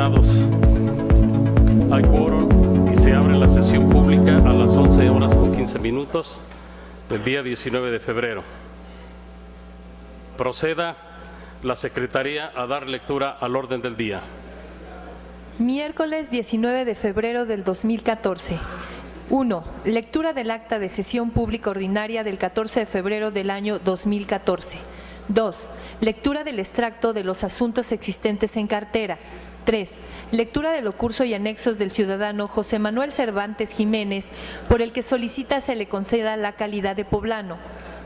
diputados. Hay quórum y se abre la sesión pública a las 11:15 del día 19 de febrero. Proceda la Secretaría a dar lectura al orden del día. Miércoles 19 de febrero del 2014. 1. Lectura del acta de sesión pública ordinaria del 14 de febrero del año 2014. 2. Lectura del extracto de los asuntos existentes en cartera. 3. Lectura del ocurso y anexos del ciudadano José Manuel Cervantes Jiménez, por el que solicita se le conceda la calidad de poblano.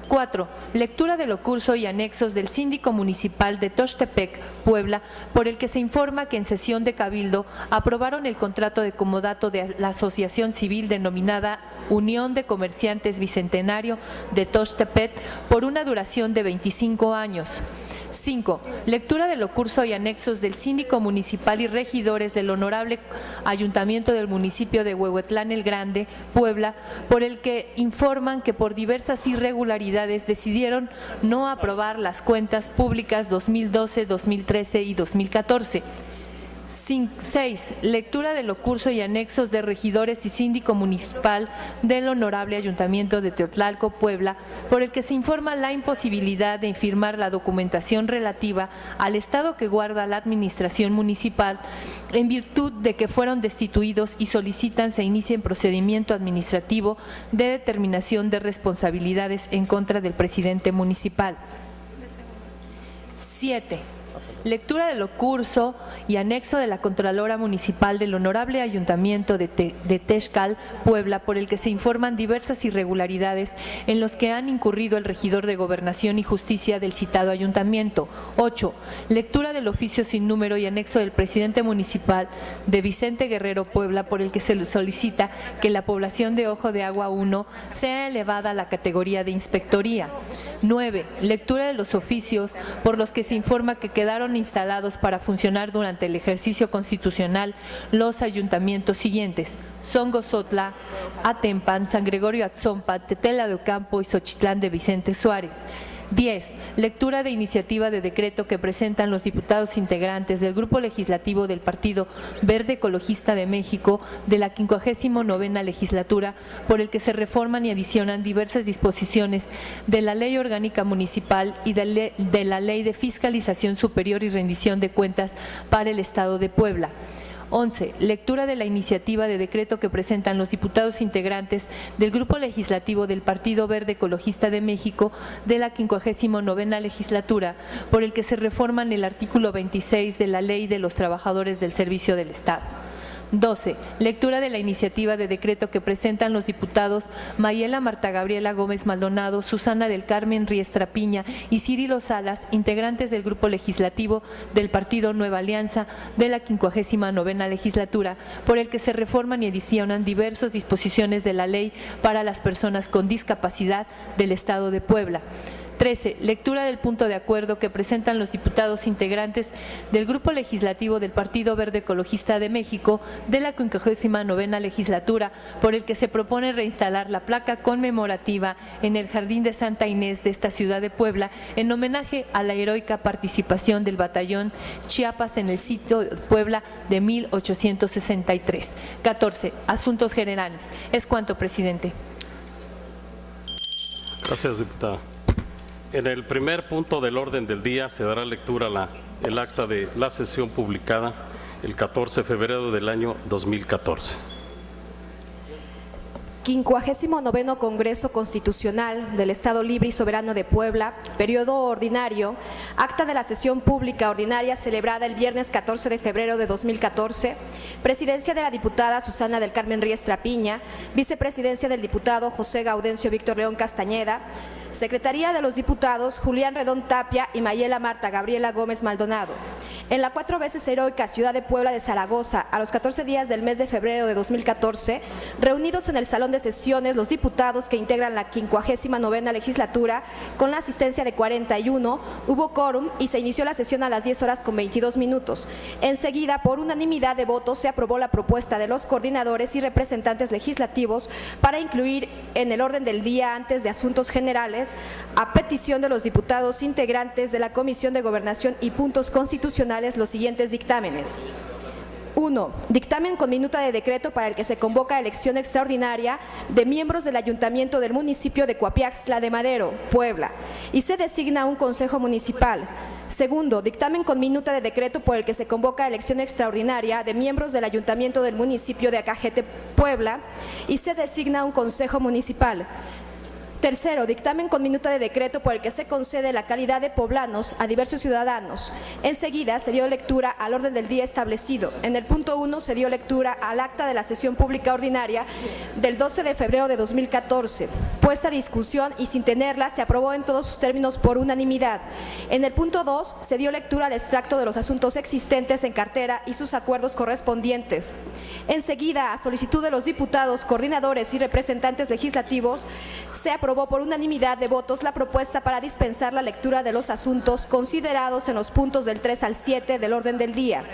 4. Lectura del ocurso y anexos del síndico municipal de Tuxtepec, Puebla, por el que se informa que en sesión de cabildo aprobaron el contrato de comodato de la asociación civil denominada Unión de Comerciantes Bicentenario de Tuxtepec por una duración de 25 años. 5. Lectura del ocurso y anexos del síndico municipal y regidores del Honorable Ayuntamiento del municipio de Huehuetlán el Grande, Puebla, por el que informan que por diversas irregularidades decidieron no aprobar las cuentas públicas 2012, 2013 y 2014. 6. Lectura del ocurso y anexos de regidores y síndico municipal del Honorable Ayuntamiento de Teotlalco, Puebla, por el que se informa la imposibilidad de firmar la documentación relativa al estado que guarda la administración municipal en virtud de que fueron destituidos y solicitan se inicie procedimiento administrativo de determinación de responsabilidades en contra del presidente municipal. 7. Lectura del ocurso y anexo de la Contralora Municipal del Honorable Ayuntamiento de Texcal, Puebla, por el que se informan diversas irregularidades en los que han incurrido el regidor de Gobernación y Justicia del citado ayuntamiento. 8. Lectura del oficio sin número y anexo del presidente municipal de Vicente Guerrero, Puebla, por el que se solicita que la población de Ojo de Agua 1 sea elevada a la categoría de inspectoría. 9. Lectura de los oficios por los que se informa que quedaron instalados para funcionar durante el ejercicio constitucional los ayuntamientos siguientes: Songozotla, Atempan, San Gregorio Atzompa, Tetela de Ocampo y Xochitlán de Vicente Suárez. 10. Lectura de iniciativa de decreto que presentan los diputados integrantes del Grupo Legislativo del Partido Verde Ecologista de México de la 59ª legislatura, por el que se reforman y adicionan diversas disposiciones de la Ley Orgánica Municipal y de la Ley de Fiscalización Superior y Rendición de Cuentas para el Estado de Puebla. 11. Lectura de la iniciativa de decreto que presentan los diputados integrantes del Grupo Legislativo del Partido Verde Ecologista de México de la 59ª legislatura, por el que se reforman el artículo 26 de la Ley de los Trabajadores del Servicio del Estado. 12. Lectura de la iniciativa de decreto que presentan los diputados Mayela Marta Gabriela Gómez Maldonado, Susana del Carmen Riestra Piña y Cirilo Salas, integrantes del Grupo Legislativo del Partido Nueva Alianza de la 59ª legislatura, por el que se reforman y adicionan diversas disposiciones de la Ley para las personas con discapacidad del Estado de Puebla. 13. Lectura del punto de acuerdo que presentan los diputados integrantes del Grupo Legislativo del Partido Verde Ecologista de México de la 59ª legislatura, por el que se propone reinstalar la placa conmemorativa en el Jardín de Santa Inés de esta ciudad de Puebla en homenaje a la heroica participación del batallón Chiapas en el sitio de Puebla de 1863. 14. Asuntos generales. Es cuanto, presidente. Gracias, diputada. En el primer punto del orden del día se dará lectura el acta de la sesión publicada el 14 de febrero del año 2014. 59º Congreso Constitucional del Estado Libre y Soberano de Puebla, periodo ordinario, acta de la sesión pública ordinaria celebrada el viernes 14 de febrero de 2014, presidencia de la diputada Susana del Carmen Riestra Piña, vicepresidencia del diputado José Gaudencio Víctor León Castañeda, Secretaría de los Diputados Julián Redón Tapia y Mayela Marta Gabriela Gómez Maldonado. En la 4 veces heroica ciudad de Puebla de Zaragoza, a los 14 días del mes de febrero de 2014, reunidos en el Salón de Sesiones los diputados que integran la 59ª legislatura, con la asistencia de 41, hubo quórum y se inició la sesión a las 10:22. Enseguida, por unanimidad de votos, se aprobó la propuesta de los coordinadores y representantes legislativos para incluir en el orden del día antes de asuntos generales, a petición de los diputados integrantes de la Comisión de Gobernación y Puntos Constitucionales, los siguientes dictámenes. 1. Dictamen con minuta de decreto para el que se convoca elección extraordinaria de miembros del Ayuntamiento del municipio de Coapiaxtla de Madero, Puebla, y se designa un consejo municipal. Segundo, dictamen con minuta de decreto por el que se convoca elección extraordinaria de miembros del Ayuntamiento del municipio de Acajete, Puebla, y se designa un consejo municipal. Tercero, dictamen con minuta de decreto por el que se concede la calidad de poblanos a diversos ciudadanos. Enseguida se dio lectura al orden del día establecido. En el punto 1 se dio lectura al acta de la sesión pública ordinaria del 12 de febrero de 2014. Puesta a discusión y sin tenerla se aprobó en todos sus términos por unanimidad. En el punto 2 se dio lectura al extracto de los asuntos existentes en cartera y sus acuerdos correspondientes. Enseguida, a solicitud de los diputados, coordinadores y representantes legislativos, se aprobó por unanimidad de votos la propuesta para dispensar la lectura de los asuntos considerados en los puntos del 3 al 7 del orden del día.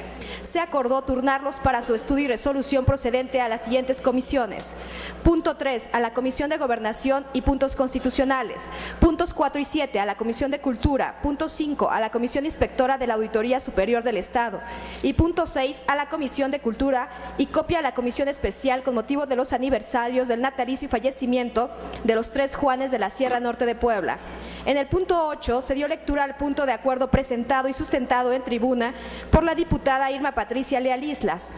Se acordó turnarlos para su estudio y resolución procedente a las siguientes comisiones. Punto 3, a la Comisión de Gobernación y Puntos Constitucionales. Puntos 4 y 7, a la Comisión de Cultura. Punto 5, a la Comisión Inspectora de la Auditoría Superior del Estado. Y punto 6, a la Comisión de Cultura y copia a la Comisión Especial con motivo de los aniversarios del natalicio y fallecimiento de los 3 Juanes de la Sierra Norte de Puebla. En el punto 8 se dio lectura al punto de acuerdo presentado y sustentado en tribuna por la diputada Irma Patricia Leal Islas,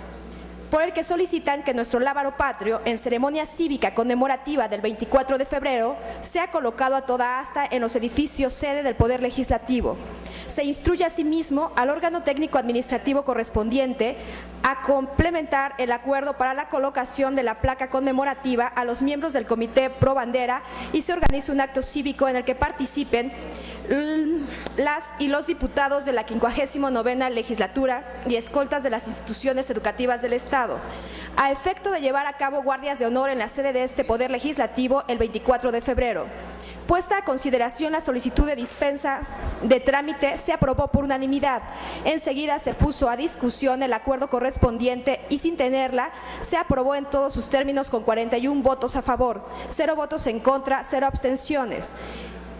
por el que solicitan que nuestro lábaro patrio, en ceremonia cívica conmemorativa del 24 de febrero, sea colocado a toda asta en los edificios sede del Poder Legislativo. Se instruye asimismo al órgano técnico administrativo correspondiente a complementar el acuerdo para la colocación de la placa conmemorativa a los miembros del Comité Pro Bandera y se organiza un acto cívico en el que participen las y los diputados de la 59ª legislatura y escoltas de las instituciones educativas del Estado, a efecto de llevar a cabo guardias de honor en la sede de este Poder Legislativo el 24 de febrero. Puesta a consideración la solicitud de dispensa de trámite, se aprobó por unanimidad. Enseguida se puso a discusión el acuerdo correspondiente y sin tenerla, se aprobó en todos sus términos con 41 votos a favor, 0 votos en contra, 0 abstenciones.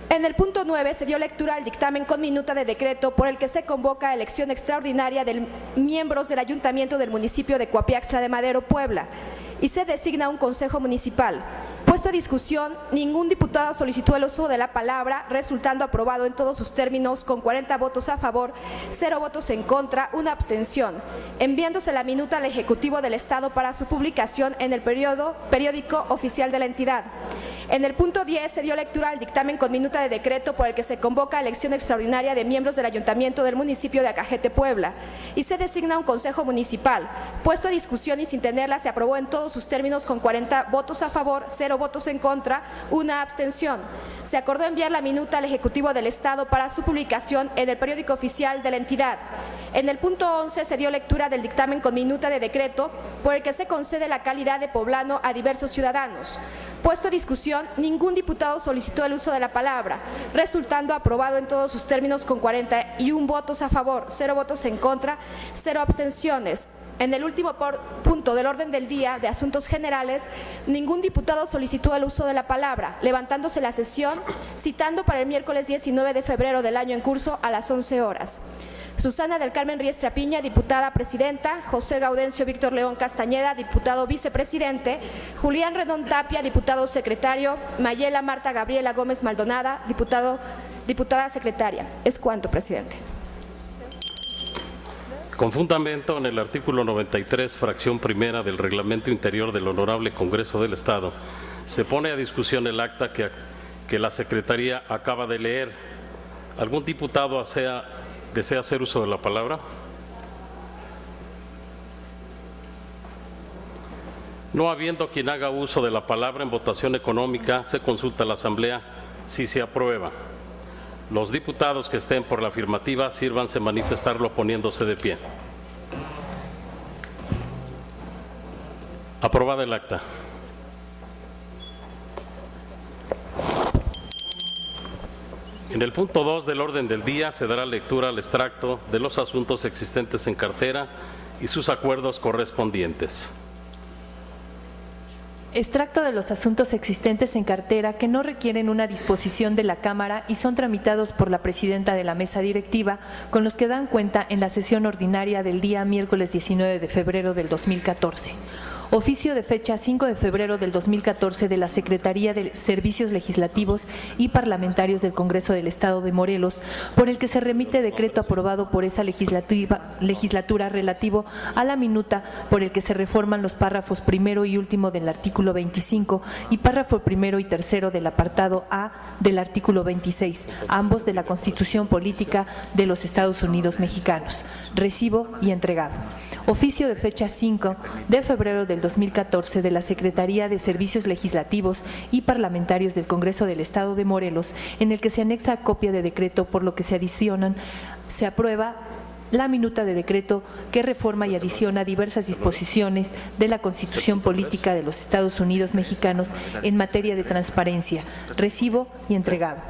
En el punto 9 se dio lectura al dictamen con minuta de decreto por el que se convoca elección extraordinaria de miembros del Ayuntamiento del municipio de Coapiaxtla de Madero, Puebla, y se designa un consejo municipal. Puesto a discusión, ningún diputado solicitó el uso de la palabra, resultando aprobado en todos sus términos con 40 votos a favor, 0 votos en contra, 1 abstención, enviándose la minuta al Ejecutivo del Estado para su publicación en el periódico oficial de la entidad. En el punto 10 se dio lectura al dictamen con minuta de decreto por el que se convoca elección extraordinaria de miembros del Ayuntamiento del municipio de Acajete, Puebla, y se designa un consejo municipal. Puesto a discusión y sin tenerla, se aprobó en todos sus términos con 40 votos a favor, 0 votos en contra, 1 abstención. Se acordó enviar la minuta al Ejecutivo del Estado para su publicación en el periódico oficial de la entidad. En el punto 11 se dio lectura del dictamen con minuta de decreto por el que se concede la calidad de poblano a diversos ciudadanos. Puesto a discusión, ningún diputado solicitó el uso de la palabra, resultando aprobado en todos sus términos con 41 votos a favor, 0 votos en contra, 0 abstenciones. En el último punto del orden del día de asuntos generales, ningún diputado solicitó el uso de la palabra, levantándose la sesión, citando para el miércoles 19 de febrero del año en curso a las 11 horas. Susana del Carmen Riestra Piña, diputada presidenta; José Gaudencio Víctor León Castañeda, diputado vicepresidente; Julián Redón Tapia, diputado secretario; Mayela Marta Gabriela Gómez Maldonada, diputada secretaria. Es cuanto, presidente. Con fundamento en el artículo 93, fracción primera del Reglamento Interior del Honorable Congreso del Estado, se pone a discusión el acta que la Secretaría acaba de leer. ¿Algún diputado desea hacer uso de la palabra? No habiendo quien haga uso de la palabra, en votación económica se consulta a la Asamblea si se aprueba. Los diputados que estén por la afirmativa, sírvanse manifestarlo poniéndose de pie. Aprobada el acta. En el punto 2 del orden del día se dará lectura al extracto de los asuntos existentes en cartera y sus acuerdos correspondientes. Extracto de los asuntos existentes en cartera que no requieren una disposición de la Cámara y son tramitados por la presidenta de la mesa directiva, con los que dan cuenta en la sesión ordinaria del día miércoles 19 de febrero del 2014. Oficio de fecha 5 de febrero del 2014 de la Secretaría de Servicios Legislativos y Parlamentarios del Congreso del Estado de Morelos, por el que se remite decreto aprobado por esa legislatura relativo a la minuta por el que se reforman los párrafos primero y último del artículo 25 y párrafo primero y tercero del apartado A del artículo 26, ambos de la Constitución Política de los Estados Unidos Mexicanos. Recibo y entregado. Oficio de fecha 5 de febrero del 2014 de la Secretaría de Servicios Legislativos y Parlamentarios del Congreso del Estado de Morelos, en el que se anexa copia de decreto por lo que se aprueba la minuta de decreto que reforma y adiciona diversas disposiciones de la Constitución Política de los Estados Unidos Mexicanos en materia de transparencia. Recibo y entregado.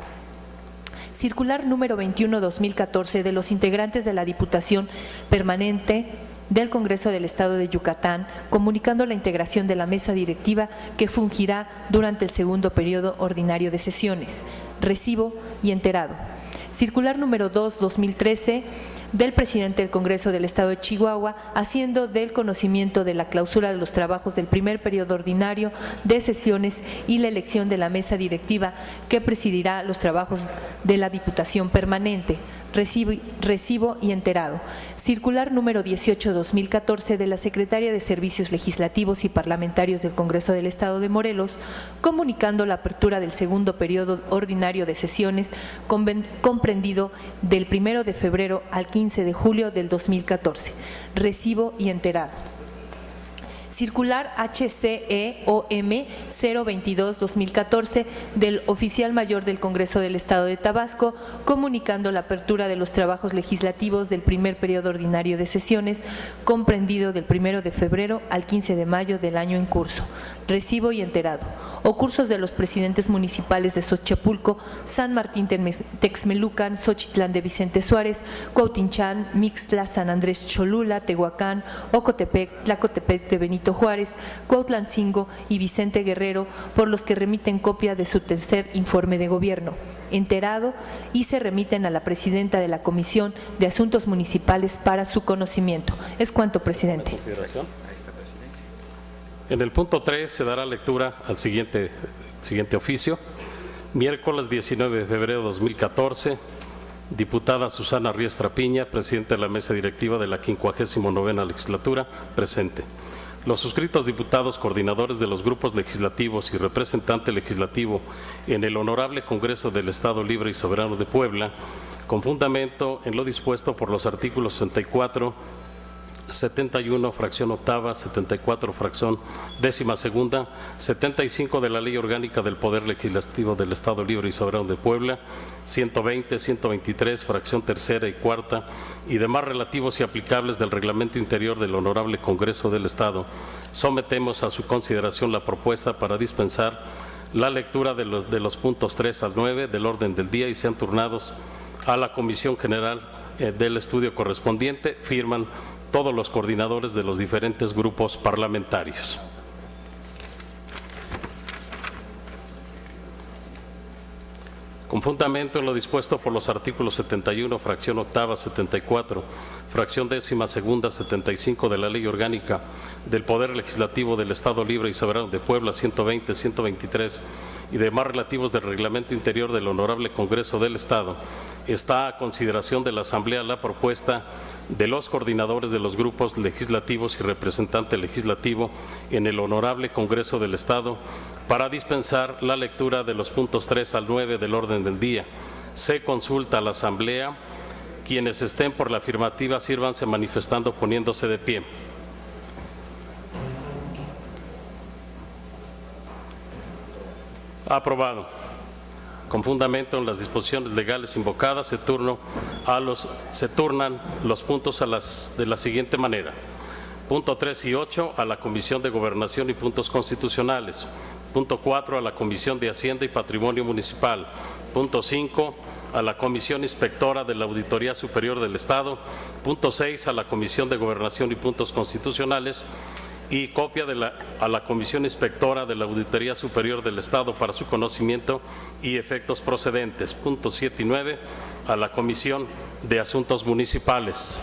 Circular número 21/2014 de los integrantes de la Diputación Permanente del Congreso del Estado de Yucatán, comunicando la integración de la mesa directiva que fungirá durante el segundo periodo ordinario de sesiones. Recibo y enterado. Circular número 2/2013 del presidente del Congreso del Estado de Chihuahua, haciendo del conocimiento de la clausura de los trabajos del primer periodo ordinario de sesiones y la elección de la mesa directiva que presidirá los trabajos de la Diputación Permanente. Recibo y enterado. Circular número 18/2014 de la Secretaría de Servicios Legislativos y Parlamentarios del Congreso del Estado de Morelos, comunicando la apertura del segundo periodo ordinario de sesiones comprendido del 1 de febrero al 15 de julio del 2014. Recibo y enterado. Circular HCEOM 022/2014 del Oficial Mayor del Congreso del Estado de Tabasco, comunicando la apertura de los trabajos legislativos del primer periodo ordinario de sesiones, comprendido del 1 de febrero al 15 de mayo del año en curso. Recibo y enterado. O cursos de los presidentes municipales de Xochapulco, San Martín Texmelucan, Xochitlán de Vicente Suárez, Cuautinchán, Mixtla, San Andrés Cholula, Tehuacán, Ocotepec, Tlacotepec de Benito Juárez, Cuautlancingo y Vicente Guerrero, por los que remiten copia de su tercer informe de gobierno. Enterado y se remiten a la presidenta de la Comisión de Asuntos Municipales para su conocimiento. Es cuanto, presidente. En el punto 3 se dará lectura al siguiente oficio. Miércoles 19 de febrero de 2014, diputada Susana Riestra Piña, presidenta de la mesa directiva de la 59ª legislatura, presente. Los suscritos diputados, coordinadores de los grupos legislativos y representante legislativo en el Honorable Congreso del Estado Libre y Soberano de Puebla, con fundamento en lo dispuesto por los artículos 64, 71, fracción octava, 74, fracción 12ª, 75 de la Ley Orgánica del Poder Legislativo del Estado Libre y Soberano de Puebla, 120, 123, fracción tercera y cuarta, y demás relativos y aplicables del Reglamento Interior del Honorable Congreso del Estado, sometemos a su consideración la propuesta para dispensar la lectura de los puntos 3 al 9 del orden del día y sean turnados a la Comisión General del estudio correspondiente. Firman todos los coordinadores de los diferentes grupos parlamentarios. Con fundamento en lo dispuesto por los artículos 71, fracción octava, 74, fracción 12ª, 75 de la Ley Orgánica del Poder Legislativo del Estado Libre y Soberano de Puebla, 120, 123 y demás relativos del Reglamento Interior del Honorable Congreso del Estado, está a consideración de la Asamblea la propuesta de los coordinadores de los grupos legislativos y representante legislativo en el Honorable Congreso del Estado para dispensar la lectura de los puntos 3 al 9 del orden del día. Se consulta a la Asamblea. Quienes estén por la afirmativa, sírvanse manifestando poniéndose de pie. Aprobado. Con fundamento en las disposiciones legales invocadas, se turnan los puntos de la siguiente manera. Punto 3 y 8 a la Comisión de Gobernación y Puntos Constitucionales. Punto 4 a la Comisión de Hacienda y Patrimonio Municipal. Punto 5 a la Comisión Inspectora de la Auditoría Superior del Estado. Punto 6 a la Comisión de Gobernación y Puntos Constitucionales. y copia a la Comisión Inspectora de la Auditoría Superior del Estado para su conocimiento y efectos procedentes. Punto 7 y 9, a la Comisión de Asuntos Municipales.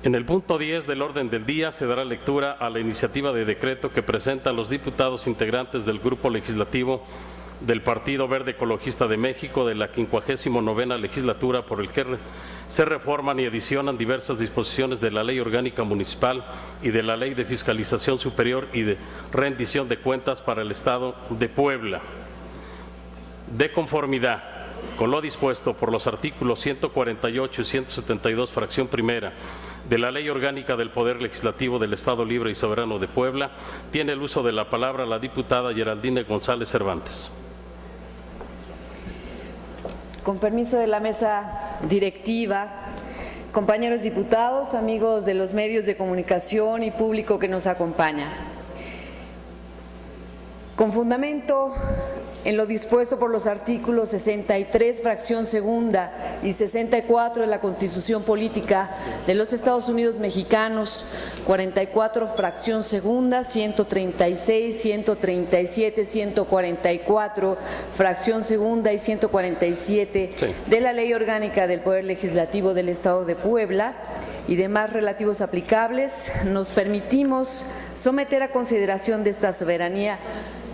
En el punto 10 del orden del día se dará lectura a la iniciativa de decreto que presentan los diputados integrantes del Grupo Legislativo del Partido Verde Ecologista de México de la 59ª legislatura, por el que se reforman y adicionan diversas disposiciones de la Ley Orgánica Municipal y de la Ley de Fiscalización Superior y de Rendición de Cuentas para el Estado de Puebla. De conformidad con lo dispuesto por los artículos 148 y 172, fracción primera, de la Ley Orgánica del Poder Legislativo del Estado Libre y Soberano de Puebla, tiene el uso de la palabra la diputada Geraldine González Cervantes. Con permiso de la mesa directiva, compañeros diputados, amigos de los medios de comunicación y público que nos acompaña. Con fundamento en lo dispuesto por los artículos 63, fracción segunda y 64 de la Constitución Política de los Estados Unidos Mexicanos, 44, fracción segunda, 136, 137, 144, fracción segunda y 147 de la Ley Orgánica del Poder Legislativo del Estado de Puebla y demás relativos aplicables, nos permitimos someter a consideración de esta soberanía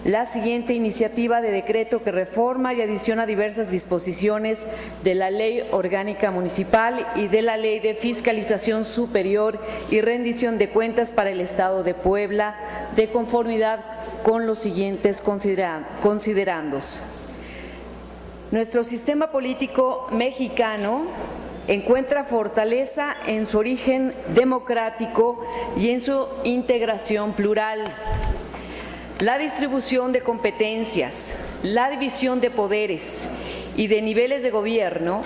la siguiente iniciativa de decreto que reforma y adiciona diversas disposiciones de la Ley Orgánica Municipal y de la Ley de Fiscalización Superior y Rendición de Cuentas para el Estado de Puebla, de conformidad con los siguientes considerandos. Nuestro sistema político mexicano encuentra fortaleza en su origen democrático y en su integración plural. La distribución de competencias, la división de poderes y de niveles de gobierno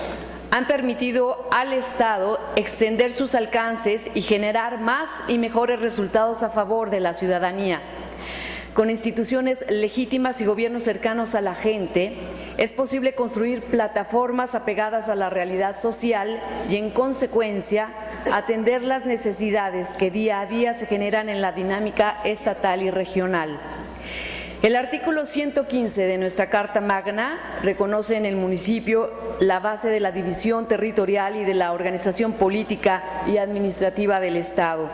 han permitido al Estado extender sus alcances y generar más y mejores resultados a favor de la ciudadanía. Con instituciones legítimas y gobiernos cercanos a la gente, es posible construir plataformas apegadas a la realidad social y, en consecuencia, atender las necesidades que día a día se generan en la dinámica estatal y regional. El artículo 115 de nuestra Carta Magna reconoce en el municipio la base de la división territorial y de la organización política y administrativa del Estado.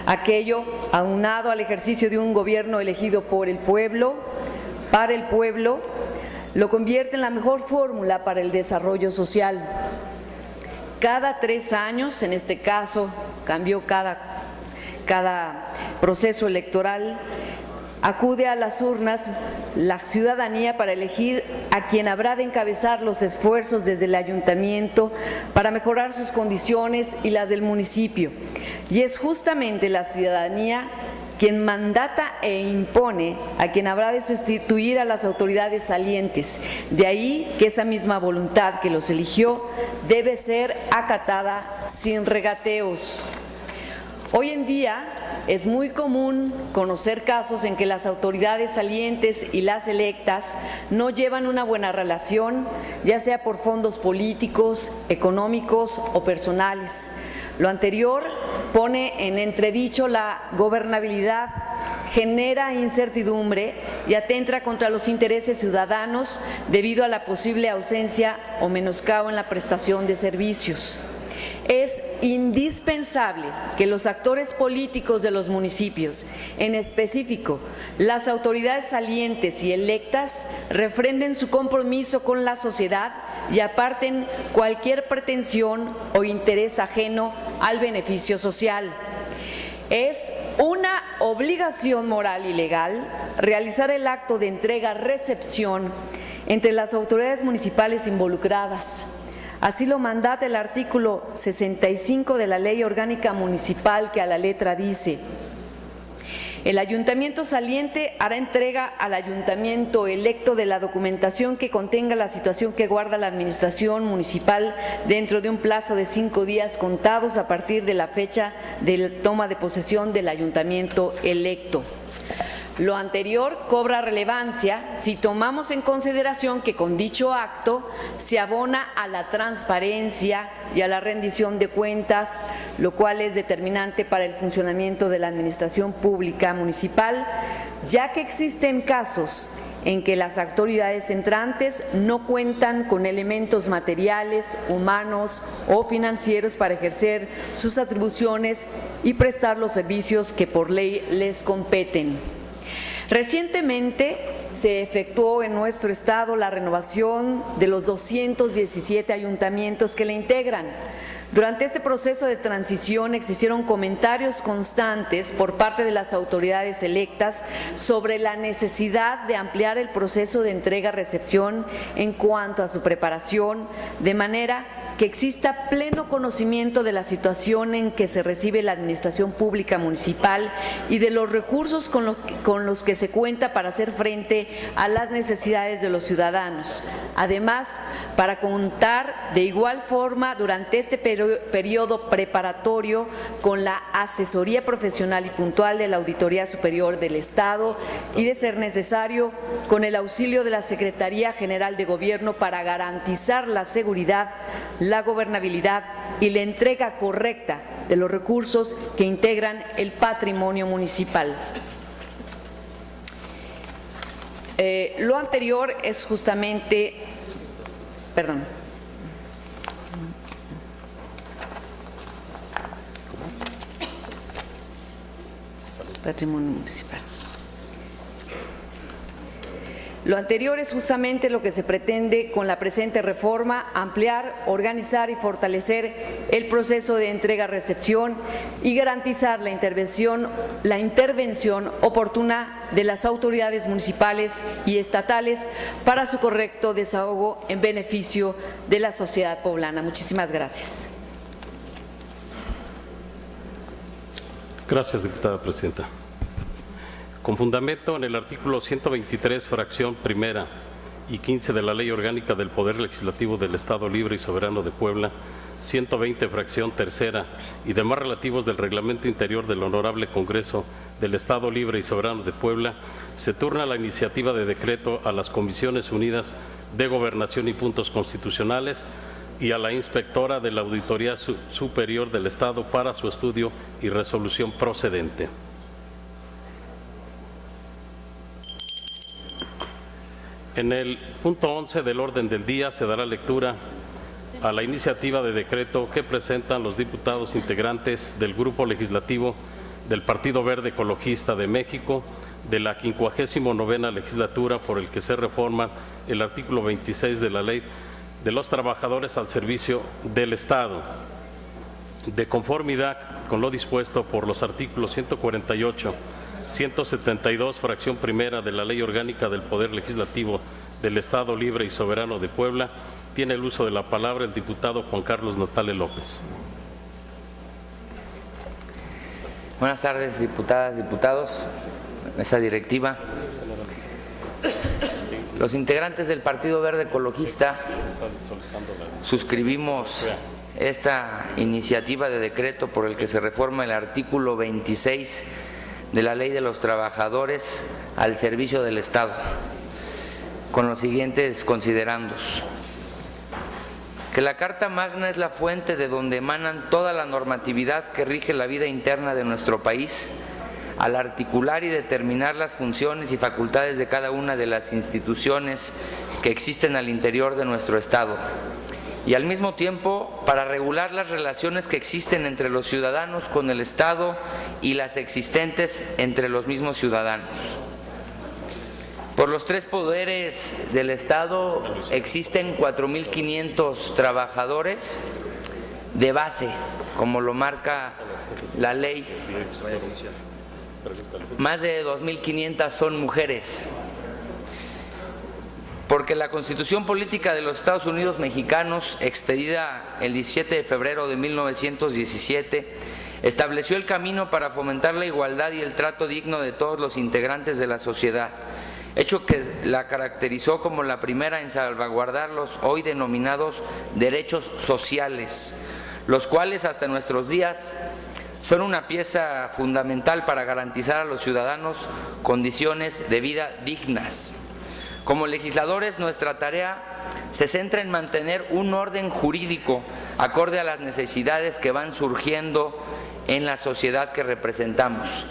Aquello, aunado al ejercicio de un gobierno elegido por el pueblo, para el pueblo, lo convierte en la mejor fórmula para el desarrollo social. Cada 3 años, en este caso, cambió cada proceso electoral, acude a las urnas la ciudadanía para elegir a quien habrá de encabezar los esfuerzos desde el ayuntamiento para mejorar sus condiciones y las del municipio. Y es justamente la ciudadanía quien mandata e impone a quien habrá de sustituir a las autoridades salientes. De ahí que esa misma voluntad que los eligió debe ser acatada sin regateos. Hoy en día es muy común conocer casos en que las autoridades salientes y las electas no llevan una buena relación, ya sea por fondos políticos, económicos o personales. Lo anterior pone en entredicho la gobernabilidad, genera incertidumbre y atenta contra los intereses ciudadanos debido a la posible ausencia o menoscabo en la prestación de servicios. Es indispensable que los actores políticos de los municipios, en específico las autoridades salientes y electas, refrenden su compromiso con la sociedad y aparten cualquier pretensión o interés ajeno al beneficio social. Es una obligación moral y legal realizar el acto de entrega-recepción entre las autoridades municipales involucradas. Así lo mandata el artículo 65 de la Ley Orgánica Municipal, que a la letra dice: el ayuntamiento saliente hará entrega al ayuntamiento electo de la documentación que contenga la situación que guarda la administración municipal dentro de un plazo de 5 días contados a partir de la fecha de la toma de posesión del ayuntamiento electo. Lo anterior cobra relevancia si tomamos en consideración que con dicho acto se abona a la transparencia y a la rendición de cuentas, lo cual es determinante para el funcionamiento de la administración pública municipal, ya que existen casos en que las autoridades entrantes no cuentan con elementos materiales, humanos o financieros para ejercer sus atribuciones y prestar los servicios que por ley les competen. Recientemente se efectuó en nuestro estado la renovación de los 217 ayuntamientos que le integran. Durante este proceso de transición existieron comentarios constantes por parte de las autoridades electas sobre la necesidad de ampliar el proceso de entrega-recepción en cuanto a su preparación, de manera que exista pleno conocimiento de la situación en que se recibe la administración pública municipal y de los recursos con los que se cuenta para hacer frente a las necesidades de los ciudadanos. Además, para contar de igual forma durante este periodo preparatorio con la asesoría profesional y puntual de la Auditoría Superior del Estado y, de ser necesario, con el auxilio de la Secretaría General de Gobierno para garantizar la seguridad, la gobernabilidad y la entrega correcta de los recursos que integran el patrimonio municipal. Lo anterior es justamente, patrimonio municipal. Lo anterior es justamente lo que se pretende con la presente reforma: ampliar, organizar y fortalecer el proceso de entrega-recepción y garantizar la intervención oportuna de las autoridades municipales y estatales para su correcto desahogo en beneficio de la sociedad poblana. Muchísimas gracias. Gracias, diputada presidenta. Con fundamento en el artículo 123, fracción primera y 15 de la Ley Orgánica del Poder Legislativo del Estado Libre y Soberano de Puebla, 120, fracción tercera y demás relativos del Reglamento Interior del Honorable Congreso del Estado Libre y Soberano de Puebla, se turna la iniciativa de decreto a las Comisiones Unidas de Gobernación y Puntos Constitucionales y a la inspectora de la Auditoría Superior del Estado para su estudio y resolución procedente. En el punto 11 del orden del día se dará lectura a la iniciativa de decreto que presentan los diputados integrantes del Grupo Legislativo del Partido Verde Ecologista de México de la 59ª legislatura, por el que se reforma el artículo 26 de la Ley de los Trabajadores al Servicio del Estado, de conformidad con lo dispuesto por los artículos 148, 172, fracción primera de la Ley Orgánica del Poder Legislativo del Estado Libre y Soberano de Puebla. Tiene el uso de la palabra el diputado Juan Carlos Natale López. Buenas tardes, diputadas, diputados, mesa directiva. Los integrantes del Partido Verde Ecologista suscribimos esta iniciativa de decreto por el que se reforma el artículo 26 de la Ley de los Trabajadores al Servicio del Estado, con los siguientes considerandos: que la Carta Magna es la fuente de donde emanan toda la normatividad que rige la vida interna de nuestro país, al articular y determinar las funciones y facultades de cada una de las instituciones que existen al interior de nuestro Estado, y al mismo tiempo para regular las relaciones que existen entre los ciudadanos con el Estado y las existentes entre los mismos ciudadanos. Por los tres poderes del Estado existen 4.500 trabajadores de base, como lo marca la ley. Más de 2.500 son mujeres, porque la Constitución Política de los Estados Unidos Mexicanos, expedida el 17 de febrero de 1917, estableció el camino para fomentar la igualdad y el trato digno de todos los integrantes de la sociedad, hecho que la caracterizó como la primera en salvaguardar los hoy denominados derechos sociales, los cuales hasta nuestros días son una pieza fundamental para garantizar a los ciudadanos condiciones de vida dignas. Como legisladores, nuestra tarea se centra en mantener un orden jurídico acorde a las necesidades que van surgiendo en la sociedad que representamos.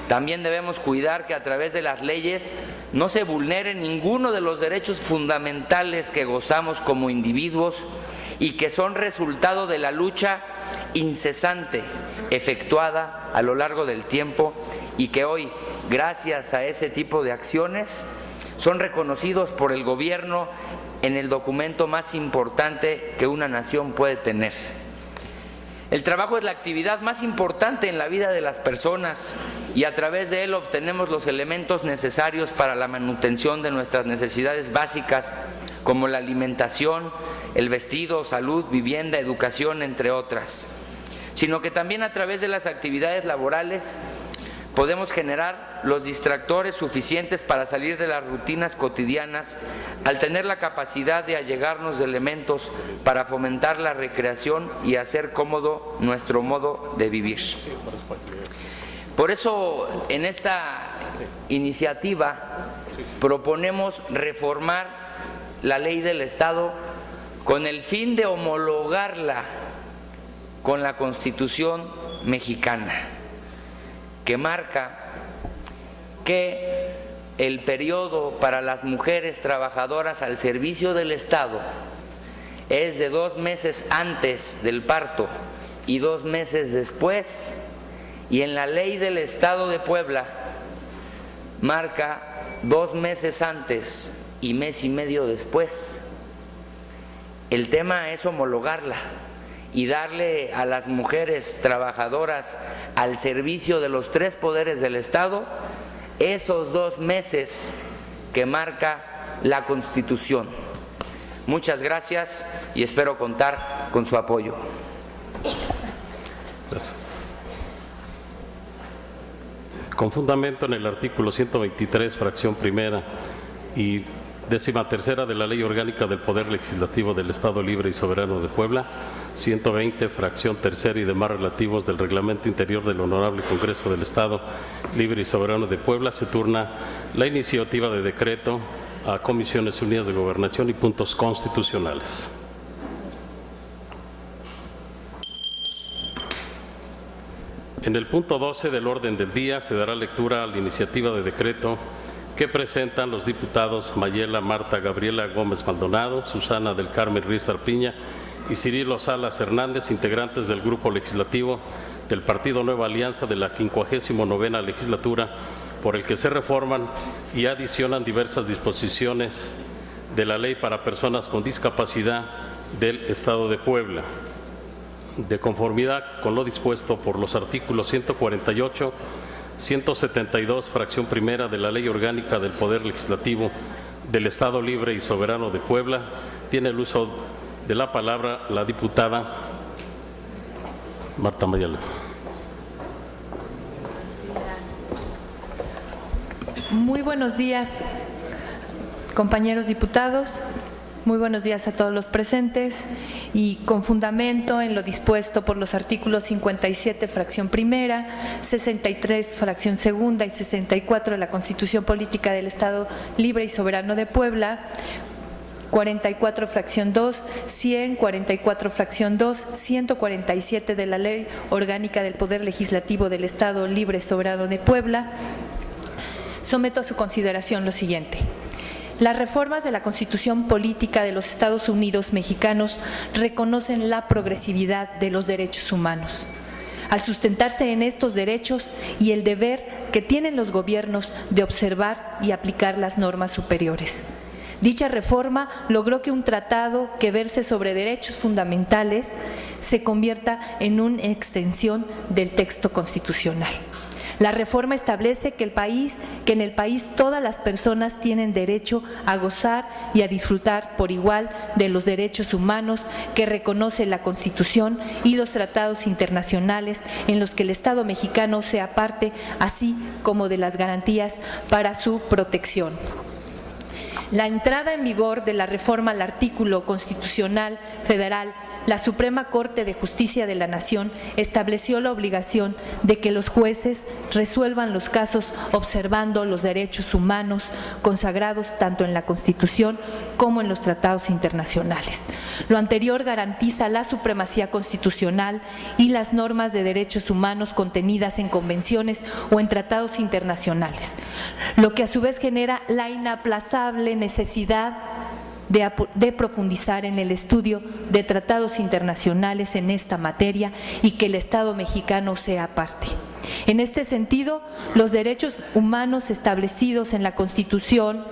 También debemos cuidar que a través de las leyes no se vulnere ninguno de los derechos fundamentales que gozamos como individuos y que son resultado de la lucha incesante efectuada a lo largo del tiempo y que hoy, gracias a ese tipo de acciones, son reconocidos por el gobierno en el documento más importante que una nación puede tener. El trabajo es la actividad más importante en la vida de las personas y a través de él obtenemos los elementos necesarios para la manutención de nuestras necesidades básicas como la alimentación, el vestido, salud, vivienda, educación, entre otras, sino que también a través de las actividades laborales podemos generar los distractores suficientes para salir de las rutinas cotidianas al tener la capacidad de allegarnos de elementos para fomentar la recreación y hacer cómodo nuestro modo de vivir. Por eso, en esta iniciativa proponemos reformar la ley del Estado con el fin de homologarla con la Constitución mexicana, que marca que el periodo para las mujeres trabajadoras al servicio del Estado es de 2 meses antes del parto y 2 meses después, y en la ley del Estado de Puebla marca 2 meses antes y mes y medio después. El tema es homologarla y darle a las mujeres trabajadoras al servicio de los 3 poderes del Estado esos 2 meses que marca la Constitución. Muchas gracias y espero contar con su apoyo. Gracias. Con fundamento en el artículo 123, fracción primera y 13ª de la Ley Orgánica del Poder Legislativo del Estado Libre y Soberano de Puebla, 120, fracción tercera y demás relativos del Reglamento Interior del Honorable Congreso del Estado Libre y Soberano de Puebla, se turna la iniciativa de decreto a Comisiones Unidas de Gobernación y Puntos Constitucionales. En el punto 12 del orden del día se dará lectura a la iniciativa de decreto que presentan los diputados Mayela Marta Gabriela Gómez Maldonado, Susana del Carmen Ruiz Arpiña y Cirilo Salas Hernández, integrantes del Grupo Legislativo del Partido Nueva Alianza de la 59ª legislatura, por el que se reforman y adicionan diversas disposiciones de la Ley para Personas con Discapacidad del Estado de Puebla, de conformidad con lo dispuesto por los artículos 148, 172, fracción primera de la Ley Orgánica del Poder Legislativo del Estado Libre y Soberano de Puebla. Tiene el uso de la palabra la diputada Marta Mayela. Muy buenos días, compañeros diputados. Muy buenos días a todos los presentes y con fundamento en lo dispuesto por los artículos 57, fracción primera, 63, fracción segunda y 64 de la Constitución Política del Estado Libre y Soberano de Puebla, 44, fracción 2, 100, 44, fracción 2, 147 de la Ley Orgánica del Poder Legislativo del Estado Libre y Soberano de Puebla, someto a su consideración lo siguiente. Las reformas de la Constitución Política de los Estados Unidos mexicanos reconocen la progresividad de los derechos humanos. Al sustentarse en estos derechos y el deber que tienen los gobiernos de observar y aplicar las normas superiores. Dicha reforma logró que un tratado que verse sobre derechos fundamentales se convierta en una extensión del texto constitucional. La reforma establece que en el país todas las personas tienen derecho a gozar y a disfrutar por igual de los derechos humanos que reconoce la Constitución y los tratados internacionales en los que el Estado mexicano sea parte, así como de las garantías para su protección. La entrada en vigor de la reforma al artículo constitucional federal la Suprema Corte de Justicia de la Nación estableció la obligación de que los jueces resuelvan los casos observando los derechos humanos consagrados tanto en la Constitución como en los tratados internacionales. Lo anterior garantiza la supremacía constitucional y las normas de derechos humanos contenidas en convenciones o en tratados internacionales, lo que a su vez genera la inaplazable necesidad de profundizar en el estudio de tratados internacionales en esta materia y que el Estado mexicano sea parte. En este sentido, los derechos humanos establecidos en la Constitución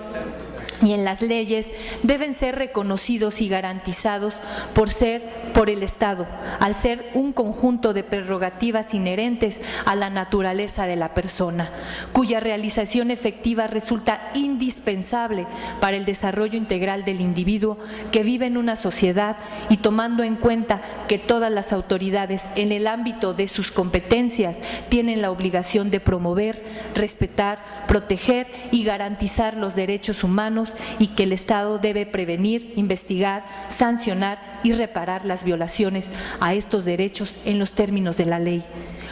y en las leyes deben ser reconocidos y garantizados por el Estado, al ser un conjunto de prerrogativas inherentes a la naturaleza de la persona, cuya realización efectiva resulta indispensable para el desarrollo integral del individuo que vive en una sociedad y tomando en cuenta que todas las autoridades en el ámbito de sus competencias tienen la obligación de promover, respetar, proteger y garantizar los derechos humanos y que el Estado debe prevenir, investigar, sancionar y reparar las violaciones a estos derechos en los términos de la ley.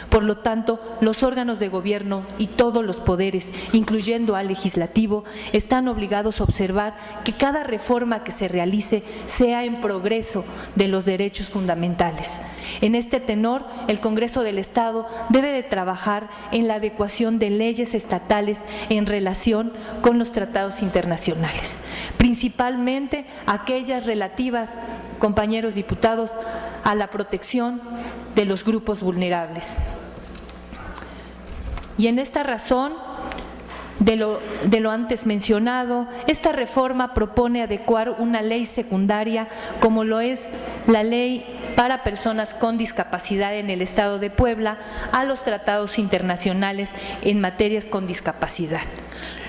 Por lo tanto, los órganos de gobierno y todos los poderes, incluyendo al legislativo, están obligados a observar que cada reforma que se realice sea en progreso de los derechos fundamentales. En este tenor, el Congreso del Estado debe de trabajar en la adecuación de leyes estatales en relación con los tratados internacionales, principalmente aquellas relativas, compañeros diputados, a la protección de los grupos vulnerables. Y en esta razón de lo antes mencionado, esta reforma propone adecuar una ley secundaria como lo es la Ley para Personas con Discapacidad en el Estado de Puebla a los tratados internacionales en materias con discapacidad,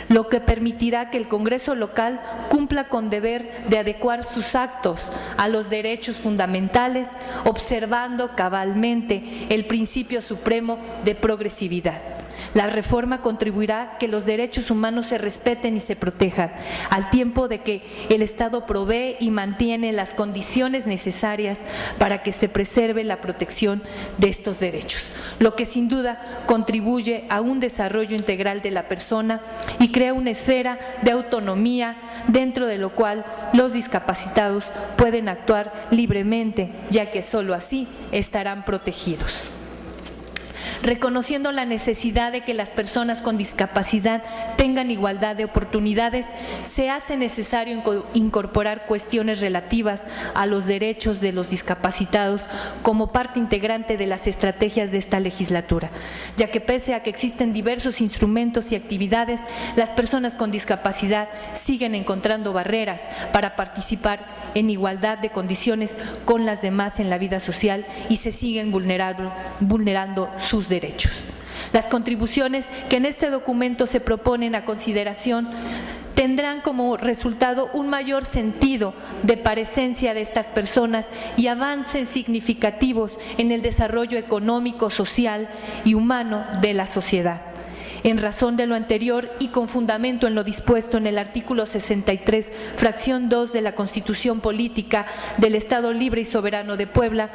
lo que permitirá que el Congreso local cumpla con deber de adecuar sus actos a los derechos fundamentales, observando cabalmente el principio supremo de progresividad. La reforma contribuirá a que los derechos humanos se respeten y se protejan, al tiempo de que el Estado provee y mantiene las condiciones necesarias para que se preserve la protección de estos derechos, lo que sin duda contribuye a un desarrollo integral de la persona y crea una esfera de autonomía dentro de lo cual los discapacitados pueden actuar libremente, ya que solo así estarán protegidos. Reconociendo la necesidad de que las personas con discapacidad tengan igualdad de oportunidades, se hace necesario incorporar cuestiones relativas a los derechos de los discapacitados como parte integrante de las estrategias de esta legislatura, ya que pese a que existen diversos instrumentos y actividades, las personas con discapacidad siguen encontrando barreras para participar en igualdad de condiciones con las demás en la vida social y se siguen vulnerando sus derechos. Las contribuciones que en este documento se proponen a consideración tendrán como resultado un mayor sentido de presencia de estas personas y avances significativos en el desarrollo económico, social y humano de la sociedad. En razón de lo anterior y con fundamento en lo dispuesto en el artículo 63, fracción 2 de la Constitución Política del Estado Libre y Soberano de Puebla,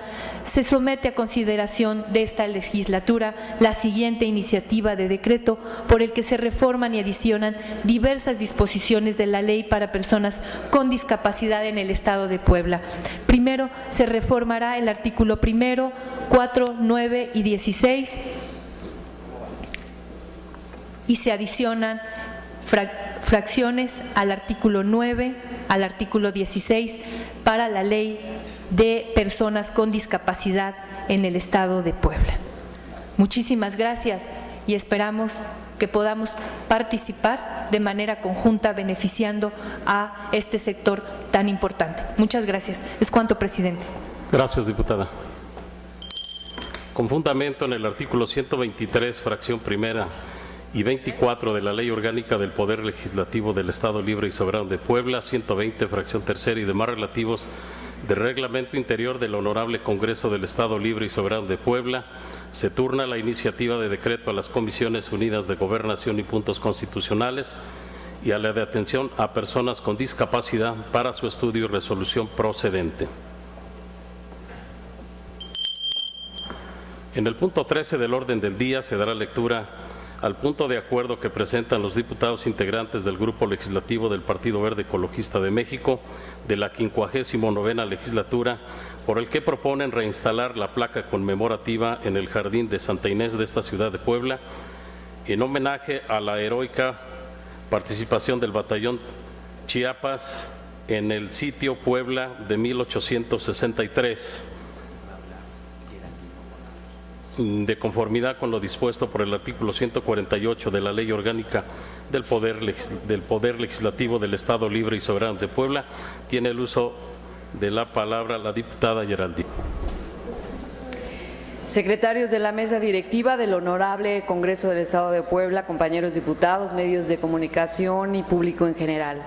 se somete a consideración de esta legislatura la siguiente iniciativa de decreto por el que se reforman y adicionan diversas disposiciones de la Ley para Personas con Discapacidad en el Estado de Puebla. Primero, se reformará el artículo 1, 4, 9 y 16, y se adicionan fracciones al artículo 9, al artículo 16 para la Ley de Personas con Discapacidad en el Estado de Puebla. Muchísimas gracias y esperamos que podamos participar de manera conjunta beneficiando a este sector tan importante. Muchas gracias. Es cuanto, presidente. Gracias, diputada. Con fundamento en el artículo 123, fracción primera y 24 de la Ley Orgánica del Poder Legislativo del Estado Libre y Soberano de Puebla, 120, fracción tercera y demás relativos del Reglamento Interior del Honorable Congreso del Estado Libre y Soberano de Puebla, se turna la iniciativa de decreto a las Comisiones Unidas de Gobernación y Puntos Constitucionales y a la de atención a personas con discapacidad para su estudio y resolución procedente. En el punto 13 del orden del día se dará lectura al punto de acuerdo que presentan los diputados integrantes del Grupo Legislativo del Partido Verde Ecologista de México de la 59ª legislatura, por el que proponen reinstalar la placa conmemorativa en el Jardín de Santa Inés de esta ciudad de Puebla, en homenaje a la heroica participación del Batallón Chiapas en el sitio Puebla de 1863. De conformidad con lo dispuesto por el artículo 148 de la Ley Orgánica del Poder Legislativo del Estado Libre y Soberano de Puebla, tiene el uso de la palabra la diputada Geraldine. Secretarios de la mesa directiva del Honorable Congreso del Estado de Puebla, compañeros diputados, medios de comunicación y público en general.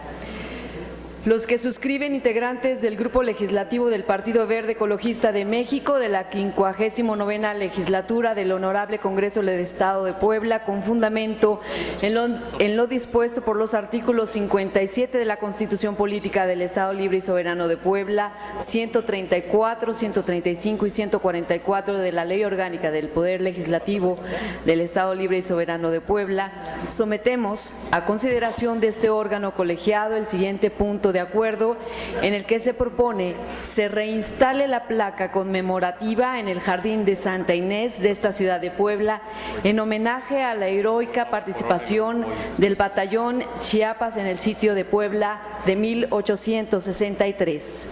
Los que suscriben, integrantes del Grupo Legislativo del Partido Verde Ecologista de México de la 59ª legislatura del Honorable Congreso del Estado de Puebla, con fundamento en lo dispuesto por los artículos 57 de la Constitución Política del Estado Libre y Soberano de Puebla, 134, 135 y 144 de la Ley Orgánica del Poder Legislativo del Estado Libre y Soberano de Puebla, sometemos a consideración de este órgano colegiado el siguiente punto de acuerdo, en el que se propone se reinstale la placa conmemorativa en el Jardín de Santa Inés de esta ciudad de Puebla en homenaje a la heroica participación del Batallón Chiapas en el sitio de Puebla de 1863.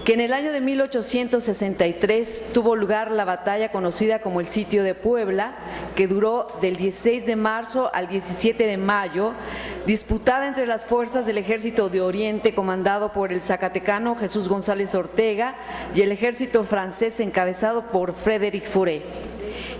Que en el año de 1863 tuvo lugar la batalla conocida como el Sitio de Puebla, que duró del 16 de marzo al 17 de mayo, disputada entre las fuerzas del Ejército de Oriente comandado por el zacatecano Jesús González Ortega y el ejército francés encabezado por Frédéric Fouré.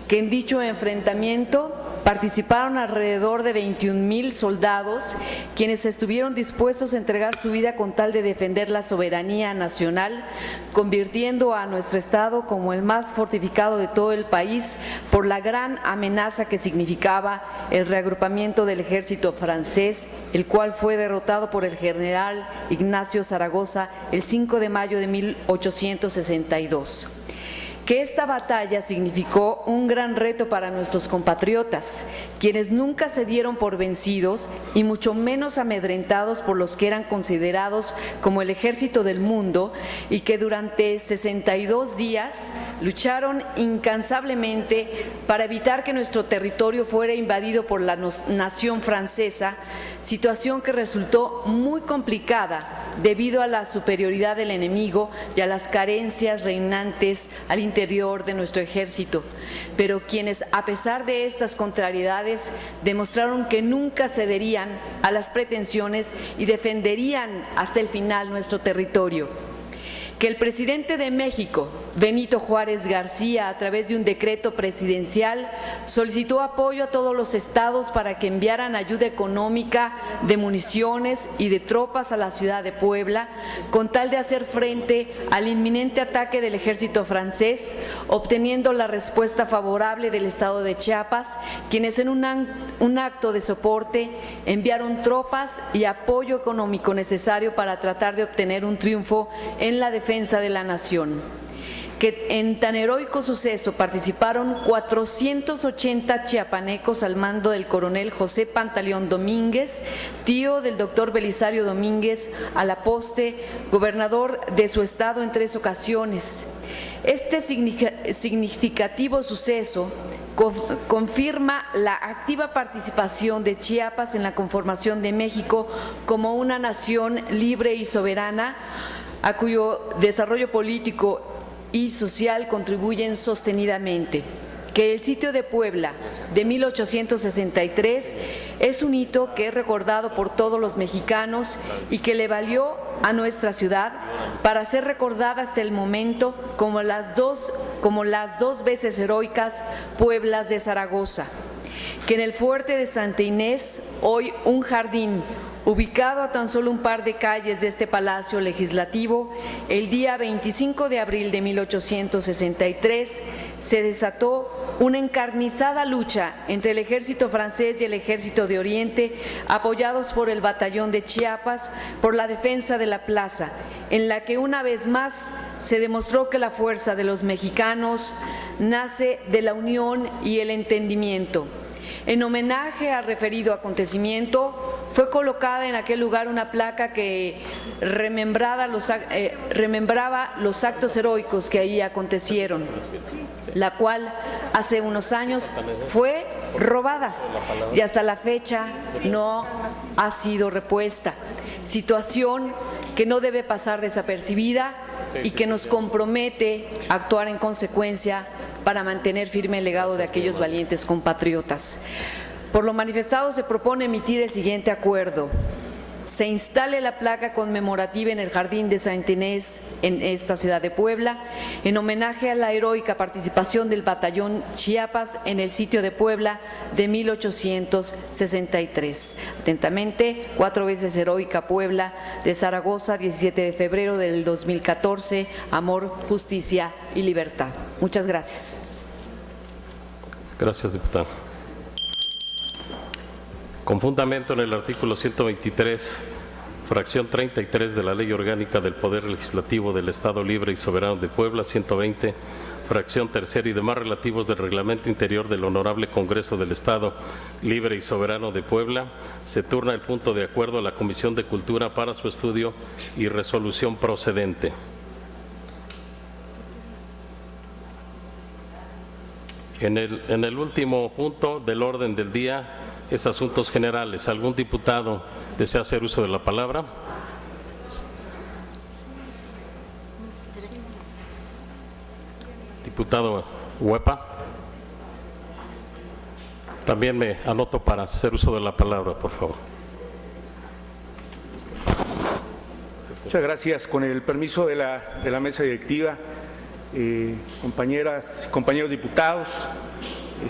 Que en dicho enfrentamiento participaron alrededor de 21,000 soldados, quienes estuvieron dispuestos a entregar su vida con tal de defender la soberanía nacional, convirtiendo a nuestro Estado como el más fortificado de todo el país por la gran amenaza que significaba el reagrupamiento del ejército francés, el cual fue derrotado por el general Ignacio Zaragoza el 5 de mayo de 1862. Que esta batalla significó un gran reto para nuestros compatriotas, quienes nunca se dieron por vencidos y mucho menos amedrentados por los que eran considerados como el ejército del mundo, y que durante 62 días lucharon incansablemente para evitar que nuestro territorio fuera invadido por la nación francesa, situación que resultó muy complicada debido a la superioridad del enemigo y a las carencias reinantes al interior de nuestro ejército, pero quienes, a pesar de estas contrariedades, demostraron que nunca cederían a las pretensiones y defenderían hasta el final nuestro territorio. Que el presidente de México, Benito Juárez García, a través de un decreto presidencial, solicitó apoyo a todos los estados para que enviaran ayuda económica, de municiones y de tropas a la ciudad de Puebla, con tal de hacer frente al inminente ataque del ejército francés, obteniendo la respuesta favorable del estado de Chiapas, quienes en un acto de soporte enviaron tropas y apoyo económico necesario para tratar de obtener un triunfo en la defensa de la nación. Que en tan heroico suceso participaron 480 chiapanecos al mando del coronel José Pantaleón Domínguez, tío del doctor Belisario Domínguez, a la poste gobernador de su estado en 3 ocasiones. Este significativo suceso confirma la activa participación de Chiapas en la conformación de México como una nación libre y soberana, a cuyo desarrollo político y social contribuyen sostenidamente. Que el sitio de Puebla de 1863 es un hito que es recordado por todos los mexicanos y que le valió a nuestra ciudad para ser recordada hasta el momento como las dos veces heroicas Pueblas de Zaragoza. Que en el fuerte de Santa Inés, hoy un jardín ubicado a tan solo un par de calles de este Palacio Legislativo, el día 25 de abril de 1863 se desató una encarnizada lucha entre el ejército francés y el ejército de Oriente, apoyados por el batallón de Chiapas, por la defensa de la plaza, en la que una vez más se demostró que la fuerza de los mexicanos nace de la unión y el entendimiento. En homenaje al referido acontecimiento, fue colocada en aquel lugar una placa que remembraba los actos heroicos que ahí acontecieron, la cual hace unos años fue robada y hasta la fecha no ha sido repuesta, situación que no debe pasar desapercibida y que nos compromete a actuar en consecuencia para mantener firme el legado de aquellos valientes compatriotas. Por lo manifestado, se propone emitir el siguiente acuerdo. Se instale la placa conmemorativa en el Jardín de Santa Inés en esta ciudad de Puebla, en homenaje a la heroica participación del batallón Chiapas en el sitio de Puebla de 1863. Atentamente, 4 veces heroica Puebla de Zaragoza, 17 de febrero del 2014, amor, justicia y libertad. Muchas gracias. Gracias, diputada. Con fundamento en el artículo 123, fracción 33 de la Ley Orgánica del Poder Legislativo del Estado Libre y Soberano de Puebla, 120, fracción tercera y demás relativos del Reglamento Interior del Honorable Congreso del Estado Libre y Soberano de Puebla, se turna el punto de acuerdo a la Comisión de Cultura para su estudio y resolución procedente. En el último punto del orden del día es asuntos generales. ¿Algún diputado desea hacer uso de la palabra? Diputado Huepa. También me anoto para hacer uso de la palabra, por favor. Muchas gracias. Con el permiso de la mesa directiva, compañeras y compañeros diputados,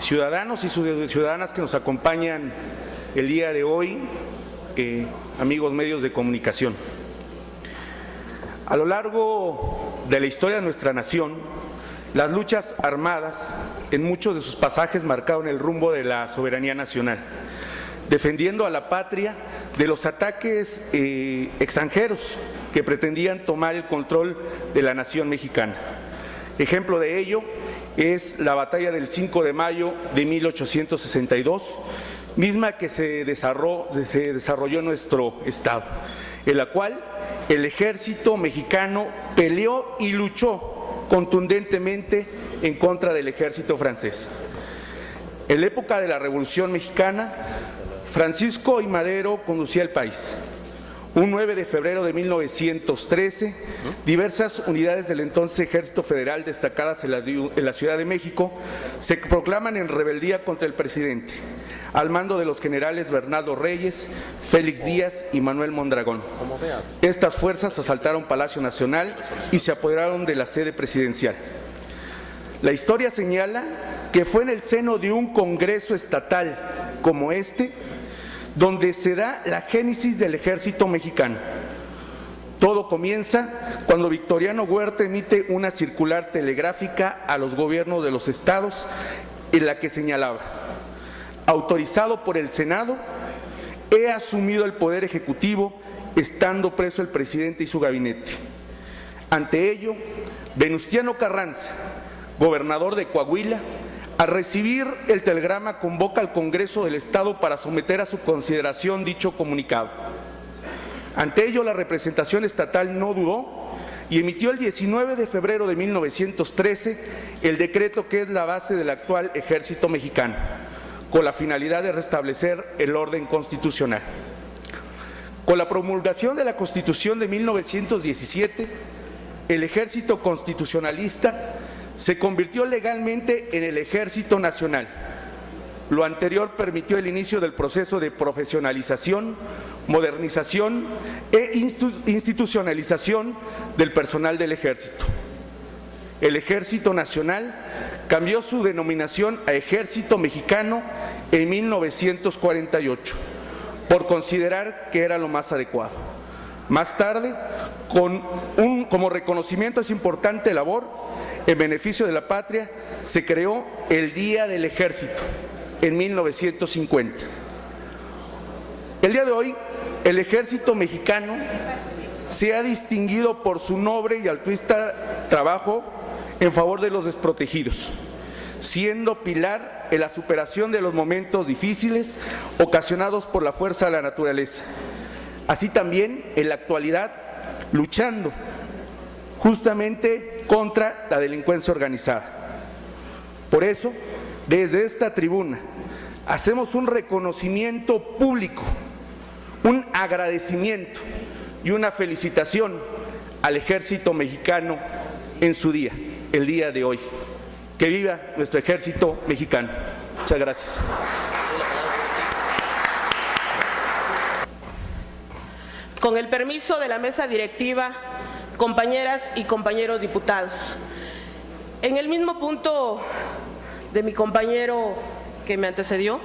ciudadanos y ciudadanas que nos acompañan el día de hoy, amigos medios de comunicación. A lo largo de la historia de nuestra nación, las luchas armadas en muchos de sus pasajes marcaron el rumbo de la soberanía nacional, defendiendo a la patria de los ataques extranjeros que pretendían tomar el control de la nación mexicana. Ejemplo de ello es la batalla del 5 de mayo de 1862, misma que se desarrolló en nuestro estado, en la cual el ejército mexicano peleó y luchó contundentemente en contra del ejército francés. En la época de la Revolución Mexicana, Francisco I. Madero conducía el país. Un 9 de febrero de 1913, diversas unidades del entonces Ejército Federal destacadas en la Ciudad de México se proclaman en rebeldía contra el presidente, al mando de los generales Bernardo Reyes, Félix Díaz y Manuel Mondragón. Estas fuerzas asaltaron Palacio Nacional y se apoderaron de la sede presidencial. La historia señala que fue en el seno de un congreso estatal como este donde se da la génesis del ejército mexicano. Todo comienza cuando Victoriano Huerta emite una circular telegráfica a los gobiernos de los estados en la que señalaba: autorizado por el Senado, he asumido el poder ejecutivo estando preso el presidente y su gabinete. Ante ello, Venustiano Carranza, gobernador de Coahuila, al recibir el telegrama convoca al Congreso del Estado para someter a su consideración dicho comunicado. Ante ello, la representación estatal no dudó y emitió el 19 de febrero de 1913 el decreto que es la base del actual ejército mexicano, con la finalidad de restablecer el orden constitucional. Con la promulgación de la Constitución de 1917, el ejército constitucionalista se convirtió legalmente en el Ejército Nacional. Lo anterior permitió el inicio del proceso de profesionalización, modernización e institucionalización del personal del Ejército. El Ejército Nacional cambió su denominación a Ejército Mexicano en 1948, por considerar que era lo más adecuado. Más tarde, como reconocimiento a su importante labor en beneficio de la patria, se creó el Día del Ejército en 1950. El día de hoy, el Ejército Mexicano se ha distinguido por su noble y altruista trabajo en favor de los desprotegidos, siendo pilar en la superación de los momentos difíciles ocasionados por la fuerza de la naturaleza. Así también, en la actualidad, luchando justamente contra la delincuencia organizada. Por eso, desde esta tribuna, hacemos un reconocimiento público, un agradecimiento y una felicitación al Ejército Mexicano en su día, el día de hoy. Que viva nuestro Ejército Mexicano. Muchas gracias. Con el permiso de la mesa directiva, compañeras y compañeros diputados, en el mismo punto de mi compañero que me antecedió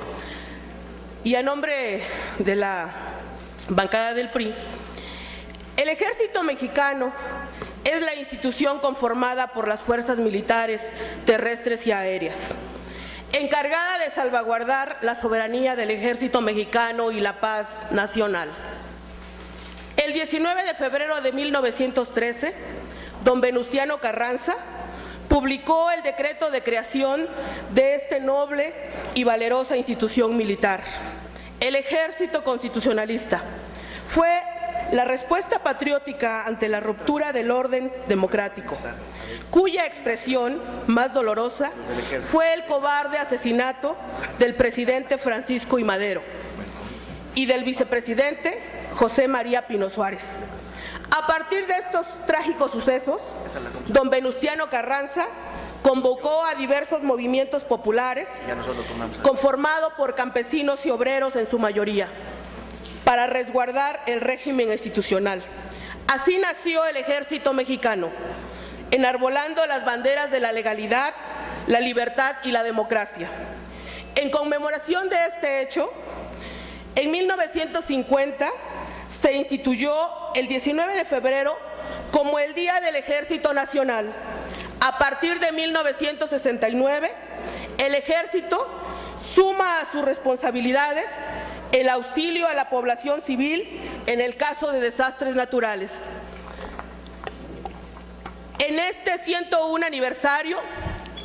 y a nombre de la bancada del PRI, el Ejército Mexicano es la institución conformada por las fuerzas militares, terrestres y aéreas, encargada de salvaguardar la soberanía del Ejército Mexicano y la paz nacional. El 19 de febrero de 1913, don Venustiano Carranza publicó el decreto de creación de esta noble y valerosa institución militar, el Ejército Constitucionalista. Fue la respuesta patriótica ante la ruptura del orden democrático, cuya expresión más dolorosa fue el cobarde asesinato del presidente Francisco I. Madero y del vicepresidente José María Pino Suárez. A partir de estos trágicos sucesos, don Venustiano Carranza convocó a diversos movimientos populares, conformado por campesinos y obreros en su mayoría, para resguardar el régimen institucional. Así nació el Ejército Mexicano, enarbolando las banderas de la legalidad, la libertad y la democracia. En conmemoración de este hecho, en 1950 se instituyó el 19 de febrero como el Día del Ejército Nacional. A partir de 1969, el Ejército suma a sus responsabilidades el auxilio a la población civil en el caso de desastres naturales. En este 101 aniversario,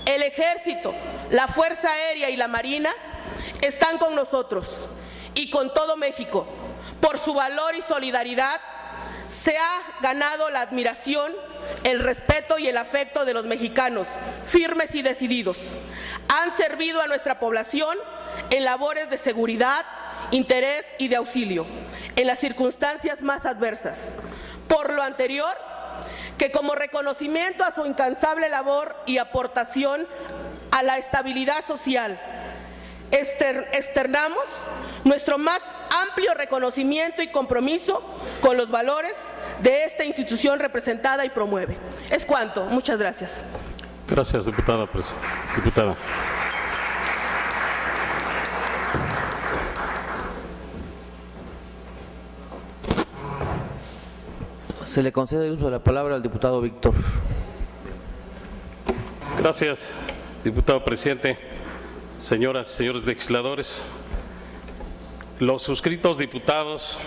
el Ejército, la Fuerza Aérea y la Marina están con nosotros y con todo México. Por su valor y solidaridad, se ha ganado la admiración, el respeto y el afecto de los mexicanos, firmes y decididos. Han servido a nuestra población en labores de seguridad, interés y de auxilio, en las circunstancias más adversas. Por lo anterior, que como reconocimiento a su incansable labor y aportación a la estabilidad social, externamos nuestro más amplio reconocimiento y compromiso con los valores de esta institución representada y promueve. Es cuanto. Muchas gracias. Gracias, diputada. Se le concede el uso de la palabra al diputado Víctor. Gracias, diputado presidente. Señoras y señores legisladores, los suscritos diputados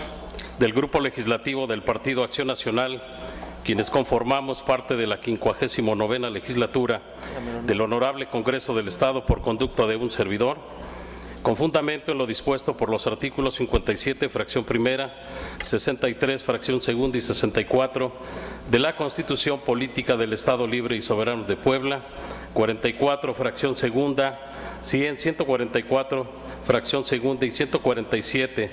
del Grupo Legislativo del Partido Acción Nacional, quienes conformamos parte de la 59ª legislatura del Honorable Congreso del Estado por conducto de un servidor, con fundamento en lo dispuesto por los artículos 57, fracción primera, 63, fracción segunda y 64 de la Constitución Política del Estado Libre y Soberano de Puebla, 44, fracción segunda, 100, 144, fracción segunda y 147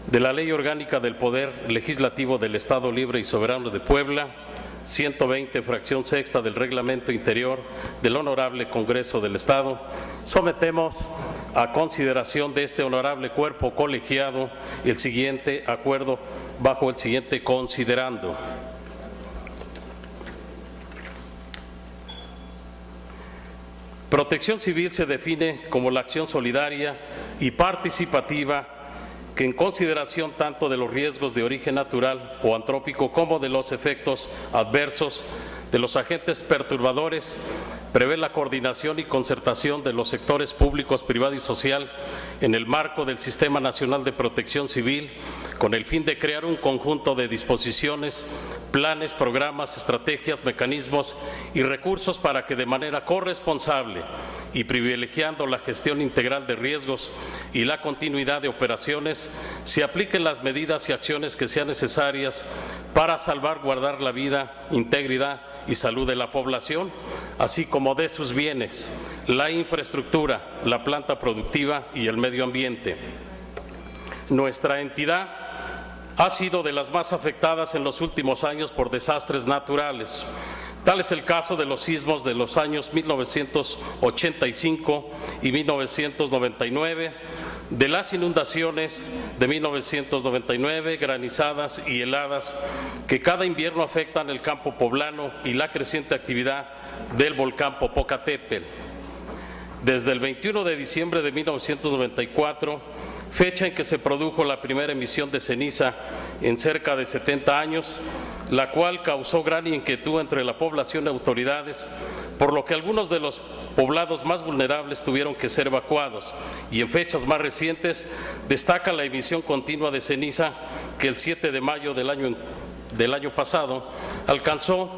de la Ley Orgánica del Poder Legislativo del Estado Libre y Soberano de Puebla, 120, fracción sexta del Reglamento Interior del Honorable Congreso del Estado, sometemos a consideración de este honorable cuerpo colegiado el siguiente acuerdo bajo el siguiente considerando. Protección civil se define como la acción solidaria y participativa que en consideración tanto de los riesgos de origen natural o antrópico como de los efectos adversos de los agentes perturbadores, prevé la coordinación y concertación de los sectores públicos, privado y social en el marco del Sistema Nacional de Protección Civil, con el fin de crear un conjunto de disposiciones, planes, programas, estrategias, mecanismos y recursos para que de manera corresponsable y privilegiando la gestión integral de riesgos y la continuidad de operaciones, se apliquen las medidas y acciones que sean necesarias para salvaguardar la vida, integridad y salud de la población, así como de sus bienes, la infraestructura, la planta productiva y el medio ambiente. Nuestra entidad ha sido de las más afectadas en los últimos años por desastres naturales. Tal es el caso de los sismos de los años 1985 y 1999, de las inundaciones de 1999, granizadas y heladas que cada invierno afectan el campo poblano y la creciente actividad del volcán Popocatépetl. Desde el 21 de diciembre de 1994, fecha en que se produjo la primera emisión de ceniza en cerca de 70 años, la cual causó gran inquietud entre la población y autoridades, por lo que algunos de los poblados más vulnerables tuvieron que ser evacuados, y en fechas más recientes destaca la emisión continua de ceniza que el 7 de mayo del año pasado alcanzó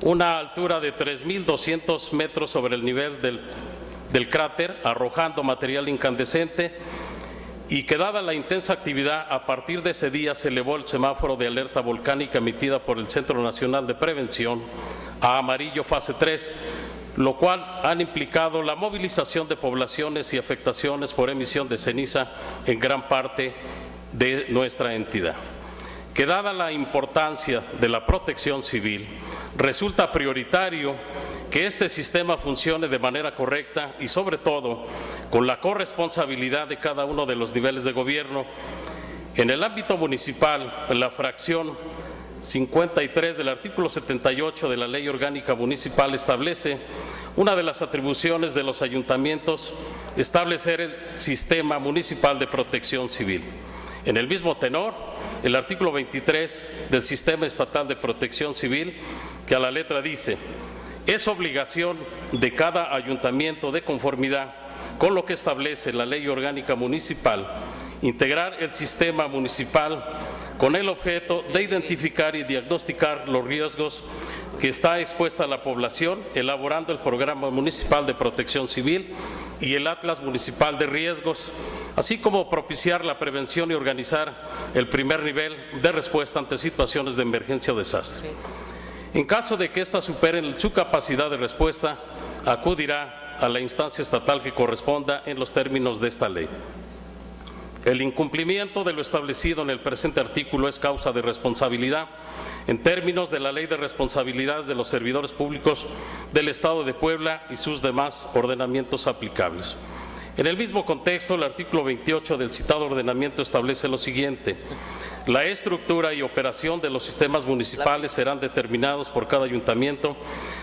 una altura de 3.200 metros sobre el nivel del cráter, arrojando material incandescente, y que dada la intensa actividad, a partir de ese día se elevó el semáforo de alerta volcánica emitida por el Centro Nacional de Prevención a amarillo fase 3, lo cual han implicado la movilización de poblaciones y afectaciones por emisión de ceniza en gran parte de nuestra entidad. Que dada la importancia de la protección civil, resulta prioritario que este sistema funcione de manera correcta y sobre todo con la corresponsabilidad de cada uno de los niveles de gobierno. En el ámbito municipal, la fracción 53 del artículo 78 de la Ley Orgánica Municipal establece una de las atribuciones de los ayuntamientos, establecer el Sistema Municipal de Protección Civil. En el mismo tenor, el artículo 23 del Sistema Estatal de Protección Civil, que a la letra dice: es obligación de cada ayuntamiento, de conformidad con lo que establece la Ley Orgánica Municipal, integrar el sistema municipal con el objeto de identificar y diagnosticar los riesgos que está expuesta a la población, elaborando el Programa Municipal de Protección Civil y el Atlas Municipal de Riesgos, así como propiciar la prevención y organizar el primer nivel de respuesta ante situaciones de emergencia o desastre. En caso de que éstas superen su capacidad de respuesta, acudirá a la instancia estatal que corresponda en los términos de esta ley. El incumplimiento de lo establecido en el presente artículo es causa de responsabilidad en términos de la Ley de Responsabilidades de los Servidores Públicos del Estado de Puebla y sus demás ordenamientos aplicables. En el mismo contexto, el artículo 28 del citado ordenamiento establece lo siguiente: la estructura y operación de los sistemas municipales serán determinados por cada ayuntamiento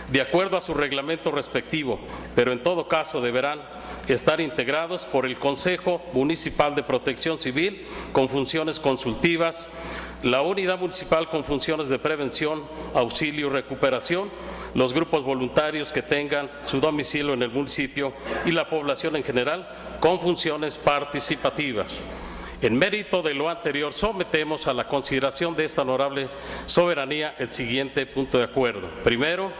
de acuerdo a su reglamento respectivo, pero en todo caso deberán estar integrados por el Consejo Municipal de Protección Civil con funciones consultivas, la unidad municipal con funciones de prevención, auxilio y recuperación, los grupos voluntarios que tengan su domicilio en el municipio y la población en general con funciones participativas. En mérito de lo anterior, sometemos a la consideración de esta honorable soberanía el siguiente punto de acuerdo. Primero,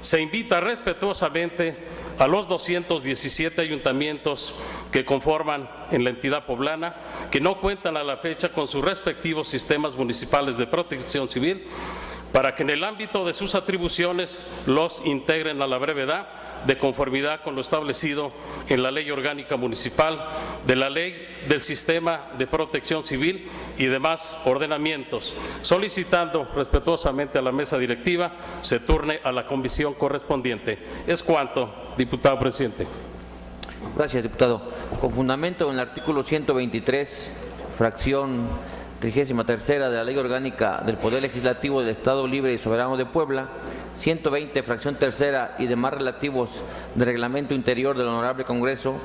se invita respetuosamente a los 217 ayuntamientos que conforman en la entidad poblana, que no cuentan a la fecha con sus respectivos sistemas municipales de protección civil, para que en el ámbito de sus atribuciones los integren a la brevedad, de conformidad con lo establecido en la Ley Orgánica Municipal, de la Ley del Sistema de Protección Civil y demás ordenamientos, solicitando respetuosamente a la mesa directiva se turne a la comisión correspondiente. Es cuanto, diputado presidente. Gracias, diputado. Con fundamento en el artículo 123, fracción 33 de la Ley Orgánica del Poder Legislativo del Estado Libre y Soberano de Puebla, 120, fracción 3 y demás relativos del Reglamento Interior del Honorable Congreso,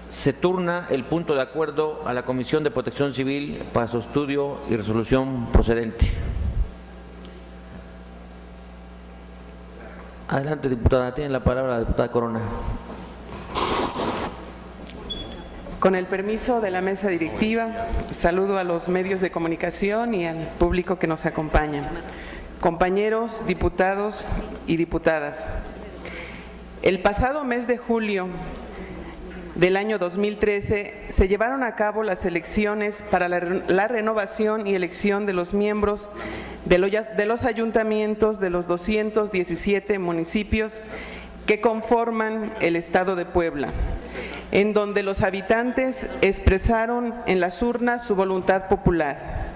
Se turna el punto de acuerdo a la Comisión de Protección Civil para su estudio y resolución procedente. Adelante, diputada. Tiene la palabra la diputada Corona. Con el permiso de la mesa directiva, saludo a los medios de comunicación y al público que nos acompaña. Compañeros, diputados y diputadas, el pasado mes de julio del año 2013 se llevaron a cabo las elecciones para la renovación y elección de los miembros de los ayuntamientos de los 217 municipios que conforman el Estado de Puebla, en donde los habitantes expresaron en las urnas su voluntad popular.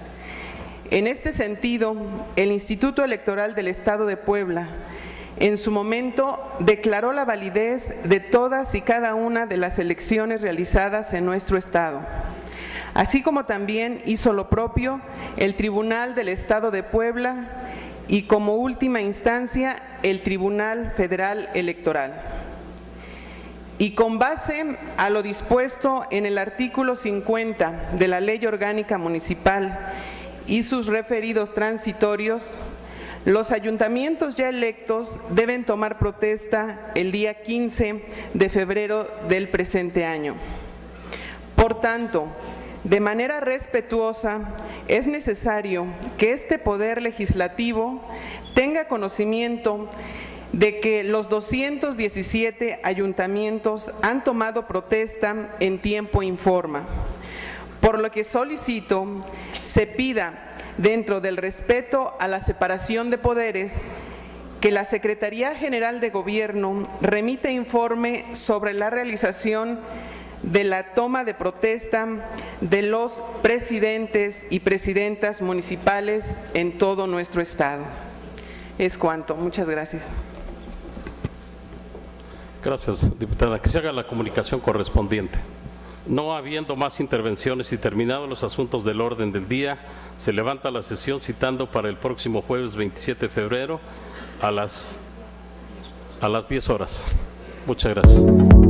En este sentido, el Instituto Electoral del Estado de Puebla, en su momento, declaró la validez de todas y cada una de las elecciones realizadas en nuestro Estado, así como también hizo lo propio el Tribunal del Estado de Puebla y, como última instancia, el Tribunal Federal Electoral. Y con base a lo dispuesto en el artículo 50 de la Ley Orgánica Municipal y sus referidos transitorios, los ayuntamientos ya electos deben tomar protesta el día 15 de febrero del presente año. Por tanto, de manera respetuosa, es necesario que este Poder Legislativo tenga conocimiento de que los 217 ayuntamientos han tomado protesta en tiempo y forma, por lo que solicito se pida, dentro del respeto a la separación de poderes, que la Secretaría General de Gobierno remita informe sobre la realización de la toma de protesta de los presidentes y presidentas municipales en todo nuestro Estado. Es cuanto. Muchas gracias. Gracias, diputada. Que se haga la comunicación correspondiente. No habiendo más intervenciones y terminados los asuntos del orden del día, se levanta la sesión citando para el próximo jueves 27 de febrero a las 10 horas. Muchas gracias.